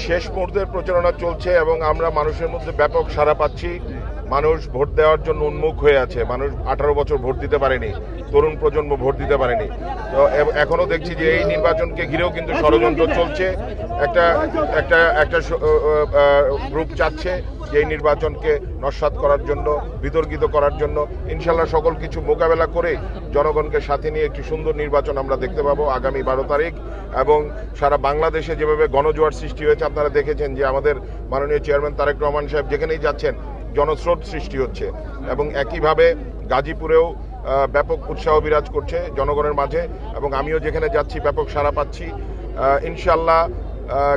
শেষ মুহূর্তের প্রচারণা চলছে এবং আমরা মানুষের মধ্যে ব্যাপক সাড়া পাচ্ছি। মানুষ ভোট দেওয়ার জন্য উন্মুখ হয়ে আছে। মানুষ 18 বছর ভোট দিতে পারেনি, তরুণ প্রজন্ম ভোট দিতে পারেনি। তো এখনো দেখছি যে এই নির্বাচনকে ঘিরেও কিন্তু ষড়যন্ত্র চলছে। একটা একটা একটা গ্রুপ চাচ্ছে যে এই নির্বাচনকে নস্যাৎ করার জন্য, বিতর্কিত করার জন্য। ইনশাল্লাহ সকল কিছু মোকাবেলা করে জনগণকে সাথে নিয়ে একটি সুন্দর নির্বাচন আমরা দেখতে পাবো আগামী 12 তারিখ। এবং সারা বাংলাদেশে যেভাবে গণজোয়ার সৃষ্টি হয়েছে, আপনারা দেখেছেন যে আমাদের মাননীয় চেয়ারম্যান তারেক রহমান সাহেব যেখানেই যাচ্ছেন জনস্রোত সৃষ্টি হচ্ছে। এবং একইভাবে গাজীপুরেও ব্যাপক উৎসাহ বিরাজ করছে জনগণের মাঝে, এবং আমিও যেখানে যাচ্ছি ব্যাপক সাড়া পাচ্ছি। ইনশাল্লাহ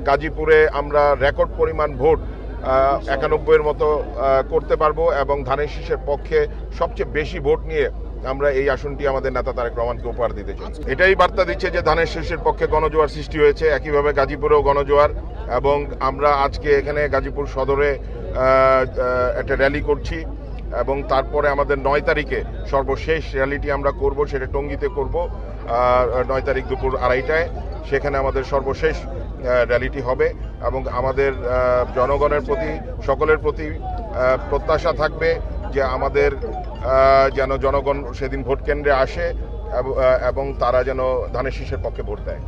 গাজীপুরে আমরা রেকর্ড পরিমাণ ভোট 91-এর মতো করতে পারবো, এবং ধানের শীষের পক্ষে সবচেয়ে বেশি ভোট নিয়ে আমরা এই আসনটি আমাদের নেতা তারেক রহমানকে উপহার দিতে চাই। এটাই বার্তা দিচ্ছে যে ধানের শীষের পক্ষে গণজোয়ার সৃষ্টি হয়েছে, একইভাবে গাজীপুরেও গণজোয়ার। এবং আমরা আজকে এখানে গাজীপুর সদরে একটা র্যালি করছি, এবং তারপরে আমাদের 9 তারিখে সর্বশেষ র্যালিটি আমরা করব, সেটা টঙ্গীতে করব 9 তারিখ দুপুর 2:30টায়। সেখানে আমাদের সর্বশেষ র্যালিটি হবে, এবং আমাদের জনগণের প্রতি, সকলের প্রতি প্রত্যাশা থাকবে যে আমাদের যেন জনগণ সেদিন ভোট কেন্দ্রে আসে এবং তারা যেন ধানের শীষের পক্ষে ভোট দেয়।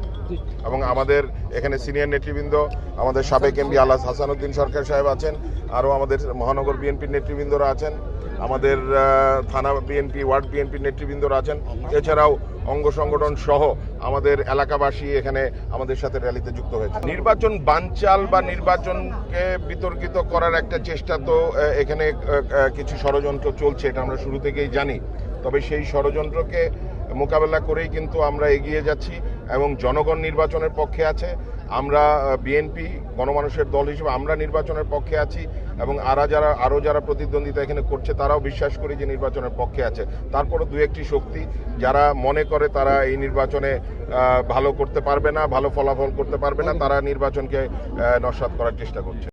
এবং আমাদের এখানে সিনিয়র নেতৃবৃন্দ, আমাদের সাবেক এমপি আলহাজ হাসানুদ্দিন সরকার সাহেব আছেন, আরও আমাদের মহানগর বিএনপির নেতৃবৃন্দরা আছেন, আমাদের থানা বিএনপি, ওয়ার্ড বিএনপির নেতৃবৃন্দরা আছেন, এছাড়াও অঙ্গ সংগঠন সহ আমাদের এলাকাবাসী এখানে আমাদের সাথে র্যালিতে যুক্ত হয়েছে। নির্বাচন বানচাল বা নির্বাচনকে বিতর্কিত করার একটা চেষ্টা তো এখানে কিছু ষড়যন্ত্র চলছে, এটা আমরা শুরু থেকেই জানি। তবে সেই ষড়যন্ত্রকে মোকাবেলা করেই কিন্তু আমরা এগিয়ে যাচ্ছি, এবং জনগণ নির্বাচনের পক্ষে আছে। আমরা বিএনপি গণমানুষের দল হিসেবে আমরা নির্বাচনের পক্ষে আছি, এবং আরও যারা প্রতিদ্বন্দ্বিতা এখানে করছে তারাও বিশ্বাস করি যে নির্বাচনের পক্ষে আছে। তারপরও দু একটি শক্তি যারা মনে করে তারা এই নির্বাচনে ভালো করতে পারবে না, ভালো ফলাফল করতে পারবে না, তারা নির্বাচনকে নস্যাৎ করার চেষ্টা করছে।